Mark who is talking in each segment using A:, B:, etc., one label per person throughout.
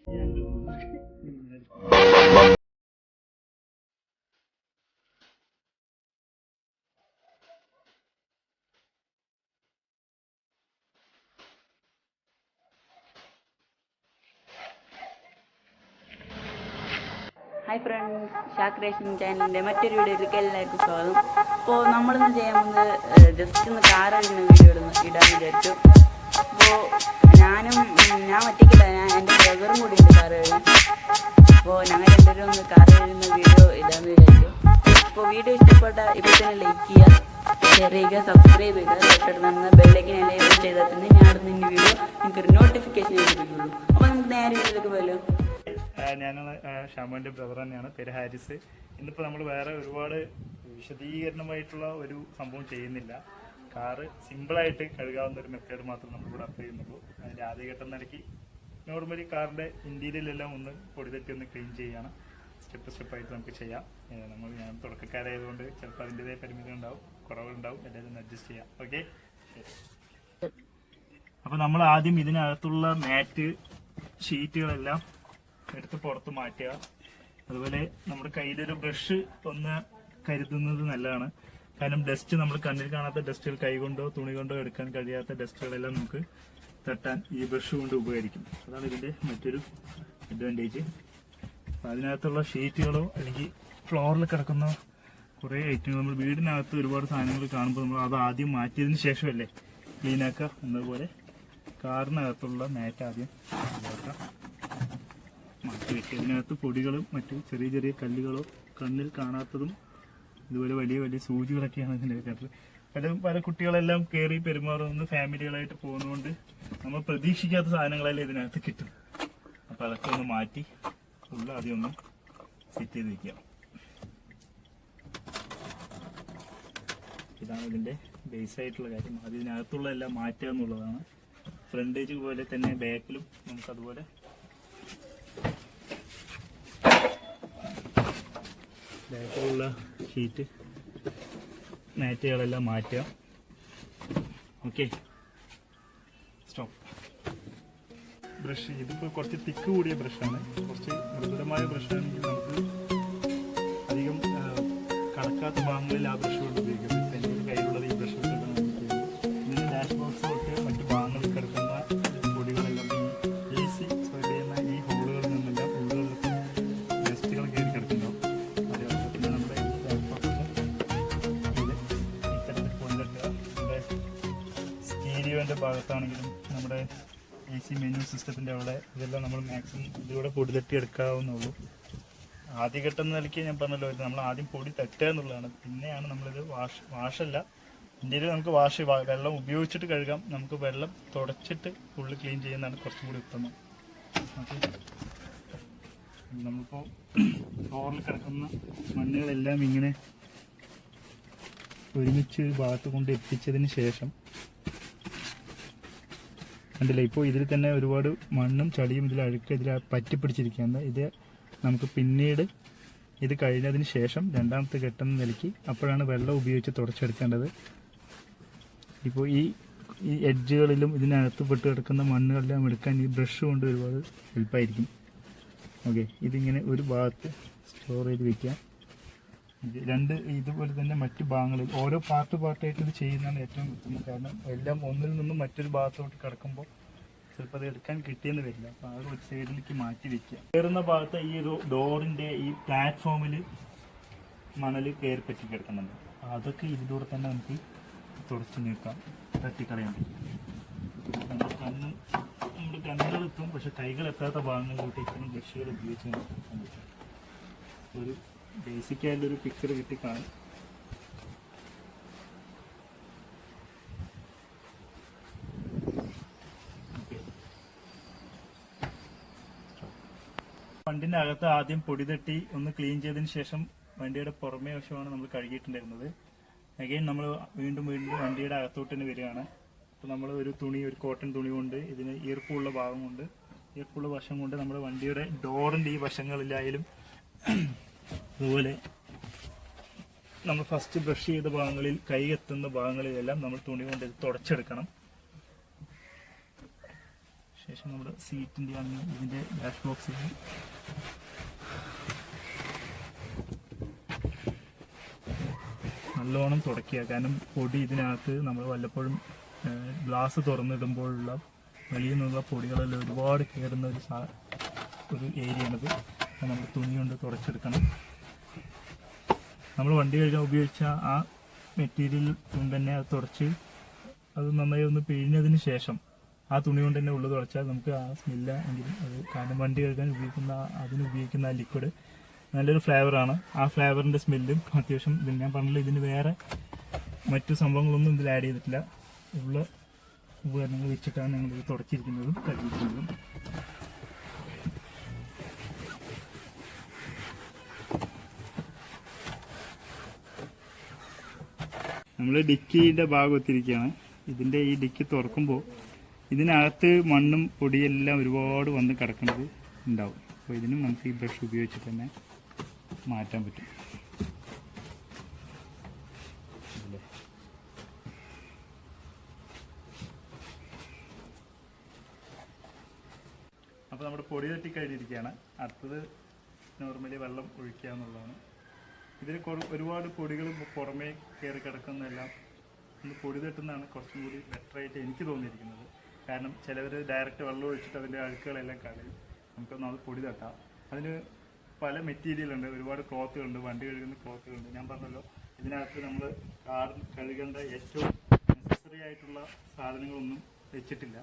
A: Hi friends, shack racing ചാനലിൻ്റെ മറ്റൊരു വീഡിയോയിലേക്ക് എല്ലാവർക്കും സ്വാഗതം. അപ്പോൾ നമ്മളിന്ന് ചെയ്യാൻ പോകുന്നത് ജസ്റ്റ് ഒന്ന് കാർ കഴുകുന്ന വീഡിയോ ഇടാമെന്ന് വിചാരിച്ചു. അപ്പോൾ ഞാൻ ഒറ്റയ്ക്കില്ല, എൻ്റെ ബ്രദറും കൂടി ഉണ്ട് കാർ കഴുകാൻ. അപ്പോൾ ഞങ്ങൾ രണ്ടുപേരും ഒന്ന് കാർ കഴുകുന്ന വീഡിയോ ഇടാമെന്ന് വിചാരിച്ചു. അപ്പോൾ വീഡിയോ ഇഷ്ടപ്പെട്ട ഇപ്പോൾ തന്നെ ലൈക്ക് ചെയ്യുക, ഷെയർ ചെയ്യുക, സബ്സ്ക്രൈബ് ചെയ്യുക, തൊട്ടടുത്ത് നിന്ന് ബെല്ലൈക്കൻ എനേബിൾ ചെയ്താൽ തന്നെ ഞാൻ ഇടുന്ന വീഡിയോ നിങ്ങൾക്കൊരു നോട്ടിഫിക്കേഷൻ ലഭിക്കുള്ളൂ. അപ്പോൾ നമുക്ക് നേരെ വീഡിയോയിലേക്ക് പോയല്ലോ.
B: ഞാനാണ് ഷാമോൻ്റെ ബ്രദർ തന്നെയാണ്, പേര് ഹാരിസ്. ഇന്നിപ്പോൾ നമ്മൾ വേറെ ഒരുപാട് വിശദീകരണമായിട്ടുള്ള ഒരു സംഭവം ചെയ്യുന്നില്ല. കാറ് സിമ്പിളായിട്ട് കഴുകാവുന്ന ഒരു മെത്തേഡ് മാത്രം നമ്മളിവിടെ അപ്ലൈ ചെയ്യുന്നുള്ളൂ. അതിൻ്റെ ആദ്യഘട്ടം നിലയ്ക്ക് നോർമലി കാറിൻ്റെ ഇൻറ്റീരിയലെല്ലാം ഒന്ന് പൊടി തട്ടി ഒന്ന് ക്ലീൻ ചെയ്യുകയാണ്. സ്റ്റെപ്പായിട്ട് നമുക്ക് ചെയ്യാം. ഞാൻ തുടക്കക്കാരായതുകൊണ്ട് ചിലപ്പോൾ അതിൻ്റെതായ പരിമിതി ഉണ്ടാവും, കുറവുണ്ടാവും, എല്ലാവരും ഒന്ന് അഡ്ജസ്റ്റ് ചെയ്യാം. ഓക്കെ, അപ്പോൾ നമ്മൾ ആദ്യം ഇതിനകത്തുള്ള മാറ്റ് ഷീറ്റുകളെല്ലാം എടുത്ത് പുറത്ത് മാറ്റുക. അതുപോലെ നമ്മുടെ കയ്യിലൊരു ബ്രഷ് ഒന്ന് കരുതുന്നത് നല്ലതാണ്. കാരണം ഡസ്റ്റ്, നമ്മൾ കണ്ണിൽ കാണാത്ത ഡസ്റ്റുകൾ കൈകൊണ്ടോ തുണി കൊണ്ടോ എടുക്കാൻ കഴിയാത്ത ഡസ്റ്റുകളെല്ലാം നമുക്ക് തട്ടാൻ ഈ ബ്രഷ് കൊണ്ട് ഉപകരിക്കും. അതാണ് ഇതിൻ്റെ മറ്റൊരു അഡ്വാൻറ്റേജ്. അപ്പം അതിനകത്തുള്ള ഷീറ്റുകളോ അല്ലെങ്കിൽ ഫ്ലോറിൽ കിടക്കുന്ന കുറേ ഐറ്റങ്ങൾ, നമ്മൾ വീടിനകത്ത് ഒരുപാട് സാധനങ്ങൾ കാണുമ്പോൾ നമ്മൾ അത് ആദ്യം മാറ്റിയതിന് ശേഷമല്ലേ ക്ലീനാക്കുക. എന്നതുപോലെ കാറിനകത്തുള്ള മാറ്റ് ആദ്യം മാറ്റി വെക്കുക. ഇതിനകത്ത് പൊടികളും മറ്റു ചെറിയ ചെറിയ കല്ലുകളോ കണ്ണിൽ കാണാത്തതും ഇതുപോലെ വലിയ വലിയ സൂചികളൊക്കെയാണ് ഇതിൻ്റെ പല കുട്ടികളെല്ലാം കയറി പെരുമാറുന്ന ഫാമിലികളായിട്ട് പോകുന്നതുകൊണ്ട് നമ്മൾ പ്രതീക്ഷിക്കാത്ത സാധനങ്ങളെല്ലാം ഇതിനകത്ത് കിട്ടും. അപ്പം അതൊക്കെ ഒന്ന് മാറ്റി ആദ്യം ഒന്ന് സെറ്റ് ചെയ്ത് വയ്ക്കുക. ഇതാണ് ഇതിൻ്റെ ബേസായിട്ടുള്ള കാര്യം. ആദ്യം ഇതിനകത്തുള്ള എല്ലാം മാറ്റുക എന്നുള്ളതാണ്. ഫ്രണ്ടേജ് പോലെ തന്നെ ബാക്കിലും നമുക്കതുപോലെ ബാക്കിലുള്ള ഷീറ്റ് മാറ്റുകളെല്ലാം മാറ്റുക. Okay, stop. ബ്രഷ് ഇതിപ്പോൾ കുറച്ച് തിക്ക് കൂടിയ ബ്രഷാണ്. കുറച്ച് മൃദുലമായ ബ്രഷാണെങ്കിൽ നമുക്ക് അധികം കടക്കാത്ത ഭാഗങ്ങളിൽ ആ ബ്രഷ് കൊണ്ട് ഉപയോഗിക്കാം. എൻ്റെ കയ്യിലുള്ളത് ഈ ബ്രഷ് കൊണ്ടാണ് ചെയ്യുന്നത്. ഇതിന് ഡാഷ് ബോക്സ് തൊട്ട് മറ്റു ഭാഗങ്ങളിൽ കിടക്കുന്ന പൊടികളെല്ലാം ഈ AC സ്പ്രെഡ് ചെയ്യുന്ന ഈ ഹോളുകളിൽ നിന്നെല്ലാം ഉള്ളുകളിലൊക്കെ ഡസ്റ്റുകൾ കയറി കിടക്കുന്നുണ്ടാവും. സ്റ്റീരിയോൻ്റെ ഭാഗത്താണെങ്കിലും നമ്മുടെ AC മെനു സിസ്റ്റത്തിൻ്റെ അവിടെ ഇതെല്ലാം നമ്മൾ മാക്സിമം ഇതിലൂടെ പൊടി തട്ടി എടുക്കാവുന്നുള്ളൂ. ആദ്യഘട്ടം എന്ന നിലയ്ക്ക് ഞാൻ പറഞ്ഞല്ലോ, നമ്മൾ ആദ്യം പൊടി തട്ടുക എന്നുള്ളതാണ്. പിന്നെയാണ് നമ്മളിത് വാഷല്ല, ഇന്ത്യയിൽ നമുക്ക് വെള്ളം ഉപയോഗിച്ചിട്ട് കഴുകാം. നമുക്ക് വെള്ളം തുടച്ചിട്ട് ഫുള്ള് ക്ലീൻ ചെയ്യുന്നതാണ് കുറച്ചും കൂടി ഉത്തമം. ഓക്കെ, നമ്മളിപ്പോൾ ഫ്ലോറിൽ കിടക്കുന്ന മണ്ണുകളെല്ലാം ഇങ്ങനെ ഒരുമിച്ച് ഒരു ഭാഗത്ത് കൊണ്ട് എത്തിച്ചതിന് ശേഷം കണ്ടില്ല, ഇപ്പോൾ ഇതിൽ തന്നെ ഒരുപാട് മണ്ണും ചളിയും ഇതിൽ പറ്റിപ്പിടിച്ചിരിക്കുകയാണ്. ഇത് നമുക്ക് പിന്നീട് ഇത് കഴിഞ്ഞതിന് ശേഷം രണ്ടാമത്തെ ഘട്ടം നിലയ്ക്ക് അപ്പോഴാണ് വെള്ളം ഉപയോഗിച്ച് തുടച്ചെടുക്കേണ്ടത്. ഇപ്പോൾ ഈ എഡ്ജുകളിലും ഇതിനകത്ത് പെട്ട് കിടക്കുന്ന മണ്ണുകളെല്ലാം എടുക്കാൻ ഈ ബ്രഷ് കൊണ്ട് ഒരുപാട് ഹെൽപ്പായിരിക്കും. ഓക്കെ, ഇതിങ്ങനെ ഒരു ഭാഗത്ത് സ്റ്റോർ ചെയ്ത് വയ്ക്കുക. ഇതുപോലെ തന്നെ മറ്റു ഭാഗങ്ങളിൽ ഓരോ പാർട്ടായിട്ട് ഇത് ചെയ്യുന്നതാണ് ഏറ്റവും ഉത്തമം. കാരണം എല്ലാം ഒന്നിൽ നിന്നും മറ്റൊരു ഭാഗത്തോട്ട് കിടക്കുമ്പോൾ ചിലപ്പോൾ അത് എടുക്കാൻ കിട്ടിയെന്ന് വരില്ല. അപ്പോൾ അത് ഒരു സൈഡിലേക്ക് മാറ്റി വയ്ക്കുക. കയറുന്ന ഭാഗത്ത് ഈ ഒരു ഡോറിൻ്റെ ഈ പ്ലാറ്റ്ഫോമിൽ മണൽ കയറി പറ്റി കിടക്കുന്നുണ്ട്. അതൊക്കെ ഇതിലൂടെ തന്നെ നമുക്ക് തുടച്ച് നീക്കാം, തട്ടിക്കളയാൻ പറ്റും. നമ്മുടെ കണ്ണുകളെത്തും, പക്ഷെ കൈകളെത്താത്ത ഭാഗങ്ങളിലോട്ട് ഇത്തരം ബ്രഷുകൾ ഉപയോഗിച്ച് നോക്കാൻ പറ്റും. ഒരു ബേസിക്കായിട്ടൊരു പിക്ചർ കിട്ടിക്കാണും. വണ്ടിൻ്റെ അകത്ത് ആദ്യം പൊടി തട്ടി ഒന്ന് ക്ലീൻ ചെയ്തതിന് ശേഷം വണ്ടിയുടെ പുറമേ വശമാണ് നമ്മൾ കഴുകിയിട്ടുണ്ടായിരുന്നത്. അഗൈൻ നമ്മൾ വീണ്ടും വണ്ടിയുടെ അകത്തോട്ട് തന്നെ വരികയാണ്. അപ്പോൾ നമ്മൾ ഒരു കോട്ടൺ തുണി കൊണ്ട് ഇതിന് ഈർപ്പമുള്ള ഭാഗം കൊണ്ട് ഈർപ്പമുള്ള വശം കൊണ്ട് നമ്മുടെ വണ്ടിയുടെ ഡോറിൻ്റെ ഈ വശങ്ങളിലായാലും അതുപോലെ നമ്മൾ ഫസ്റ്റ് ബ്രഷ് ചെയ്ത ഭാഗങ്ങളിൽ കൈ എത്തുന്ന ഭാഗങ്ങളിലെല്ലാം നമ്മൾ തുണി കൊണ്ട് തുടച്ചെടുക്കണം. ശേഷം നമ്മുടെ സീറ്റിൻ്റെ ആണ് ഇതിൻ്റെ ഡാഷ് ബോക്സിൽ നല്ലോണം തുടയ്ക്കുക. കാരണം പൊടി ഇതിനകത്ത് നമ്മൾ വല്ലപ്പോഴും ഗ്ലാസ് തുറന്നിടുമ്പോഴുള്ള വെളിയിൽ നിന്നുള്ള പൊടികളെല്ലാം ഒരുപാട് കയറുന്ന ഒരു ഏരിയയാണിത്. നമ്മൾ തുണി കൊണ്ട് തുടച്ചെടുക്കണം. നമ്മൾ വണ്ടി കഴുകാൻ ഉപയോഗിച്ച ആ മെറ്റീരിയൽ കൊണ്ട് തന്നെ അത് തുടച്ച് അത് നന്നായി ഒന്ന് പിഴിഞ്ഞതിന് ശേഷം ആ തുണി കൊണ്ട് തന്നെ ഉള്ളു തുടച്ചാൽ നമുക്ക് ആ സ്മെല്ല എങ്കിലും അത്, കാരണം വണ്ടി കഴുകാൻ ഉപയോഗിക്കുന്ന ആ ലിക്വിഡ് നല്ലൊരു ഫ്ലേവറാണ്. ആ ഫ്ലേവറിൻ്റെ സ്മെല്ലും അത്യാവശ്യം ഇതിന് ഞാൻ പറഞ്ഞില്ല, ഇതിന് വേറെ മറ്റു സംഭവങ്ങളൊന്നും ഇതിൽ ആഡ് ചെയ്തിട്ടില്ല. ഉള്ള ഉപകരണങ്ങൾ വെച്ചിട്ടാണ് ഞങ്ങളിത് തുടച്ചിരിക്കുന്നതും കഴുകിയിരിക്കുന്നതും. നമ്മൾ ഡിക്കിയുടെ ഭാഗം എത്തിയിരിക്കുകയാണ്. ഇതിൻ്റെ ഈ ഡിക്കി തുറക്കുമ്പോൾ ഇതിനകത്ത് മണ്ണും പൊടിയെല്ലാം ഒരുപാട് വന്ന് കിടക്കുന്നത് ഉണ്ടാവും. അപ്പോൾ ഇതിനും നമുക്ക് ഈ ബ്രഷ് ഉപയോഗിച്ചിട്ട് തന്നെ മാറ്റാൻ പറ്റും. അപ്പോൾ നമ്മുടെ പൊടി തട്ടി കഴിഞ്ഞിരിക്കുകയാണ്. അടുത്തത് നോർമലി വെള്ളം ഒഴിക്കുക എന്നുള്ളതാണ്. ഇതിൽ ഒരുപാട് പൊടികൾ പുറമേ കയറി കിടക്കുന്നതെല്ലാം ഒന്ന് പൊടി തട്ടുന്നതാണ് കുറച്ചും കൂടി ബെറ്ററായിട്ട് എനിക്ക് തോന്നിയിരിക്കുന്നത്. കാരണം ചിലവർ ഡയറക്റ്റ് വെള്ളം ഒഴിച്ചിട്ട് അതിൻ്റെ അഴുക്കുകളെല്ലാം കളയും. നമുക്കൊന്ന് അത് പൊടി തട്ടാം. അതിന് പല മെറ്റീരിയലുണ്ട്, ഒരുപാട് ക്ലോത്തുകളുണ്ട്, വണ്ടി കഴുകുന്ന ക്ലോത്തുകളുണ്ട്. ഞാൻ പറഞ്ഞല്ലോ, ഇതിനകത്ത് നമ്മൾ കാർ കഴുകേണ്ട ഏറ്റവും നെസസറി ആയിട്ടുള്ള സാധനങ്ങളൊന്നും വെച്ചിട്ടില്ല.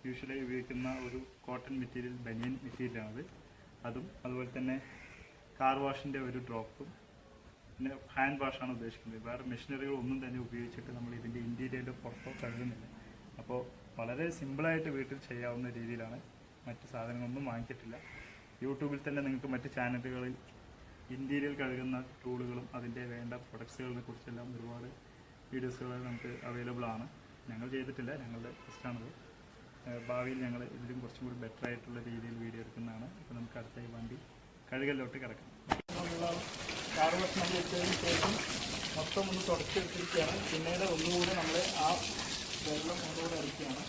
B: യൂഷ്വലി ഉപയോഗിക്കുന്ന ഒരു കോട്ടൺ മെറ്റീരിയൽ, ബനിയൻ മെറ്റീരിയലാണത്. അതുപോലെ തന്നെ കാർ വാഷിൻ്റെ ഒരു ഡ്രോപ്പും, പിന്നെ ഹാൻഡ് വാഷാണ് ഉദ്ദേശിക്കുന്നത്. വേറെ മെഷീനറികളൊന്നും തന്നെ ഉപയോഗിച്ചിട്ട് നമ്മൾ ഇതിൻ്റെ ഇൻറ്റീരിയറിൻ്റെ പുറത്തോ കഴുകുന്നില്ല. അപ്പോൾ വളരെ സിമ്പിളായിട്ട് വീട്ടിൽ ചെയ്യാവുന്ന രീതിയിലാണ്. മറ്റ് സാധനങ്ങളൊന്നും വാങ്ങിച്ചിട്ടില്ല. യൂട്യൂബിൽ തന്നെ നിങ്ങൾക്ക് മറ്റ് ചാനലുകളിൽ ഇൻറ്റീരിയർ കഴുകുന്ന ടൂളുകളും അതിൻ്റെ വേണ്ട പ്രൊഡക്ട്സുകളെ കുറിച്ചെല്ലാം ഒരുപാട് വീഡിയോസുകൾ നമുക്ക് അവൈലബിൾ ആണ്. ഞങ്ങൾ ചെയ്തിട്ടില്ല, ഞങ്ങളുടെ ഫസ്റ്റാണത്. ഭാവിയിൽ ഞങ്ങൾ ഇതിലും കുറച്ചും കൂടി ബെറ്റർ ആയിട്ടുള്ള രീതിയിൽ വീഡിയോ എടുക്കുന്നതാണ്. അപ്പോൾ നമുക്ക് അടുത്ത വണ്ടി കഴുകലോട്ട് കിടക്കാം. കാർ വാഷ് നമ്മൾ വെച്ചതിന് ശേഷം മൊത്തം ഒന്ന് തുടച്ചെടുത്തിരിക്കുകയാണ്. പിന്നീട് ഒന്നുകൂടെ നമ്മൾ ആ വെള്ളം ഒന്നുകൂടെ ഇറക്കുകയാണ്.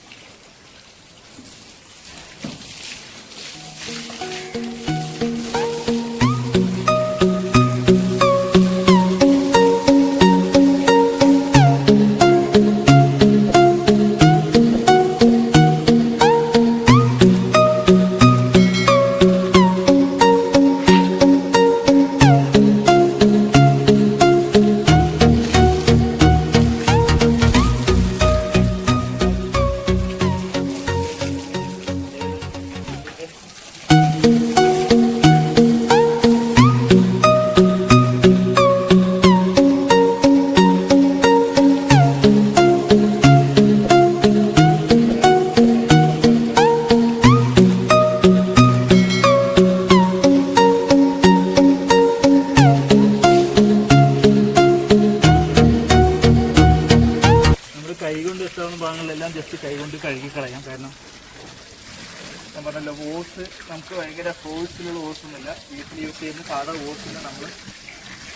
B: കൈകൊണ്ട് എത്താവുന്ന ഭാഗങ്ങളിലെല്ലാം ജസ്റ്റ് കൈകൊണ്ട് കഴുകി കളയാം. കാരണം ഞാൻ പറഞ്ഞല്ലോ, ഓസ് നമുക്ക് ഭയങ്കര ഫോഴ്സിലുള്ള ഓസൊന്നുമില്ല. വീട്ടിൽ യൂസ് ചെയ്യുന്ന സാധാ ഓസിനെ നമ്മൾ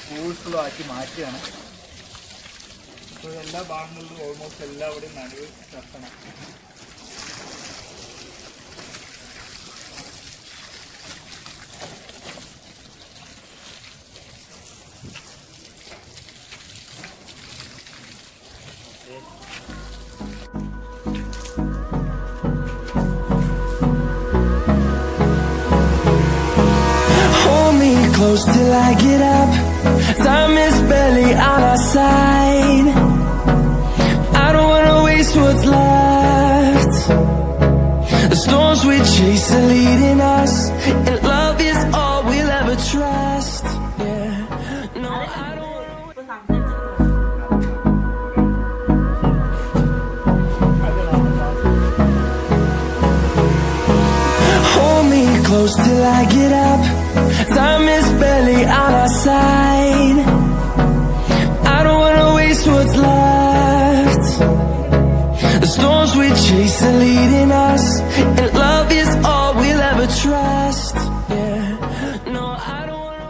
B: ഫോഴ്സുള്ള ആക്കി മാറ്റുകയാണ്. അപ്പോൾ എല്ലാ ഭാഗങ്ങളിലും ഓൾമോസ്റ്റ് എല്ലാവിടെയും നടുവ് തട്ടണം.
C: Close till I get up. Time is barely on our side. I don't wanna waste what's left. The storms we chase are leading us, and love is all we'll ever trust. Yeah. No, I don't wanna. Hold me close till I get up. Time is barely on our side. I don't wanna waste what's left. The storms we chase are leading us, and love is all we'll ever trust. Yeah. No, I don't wanna.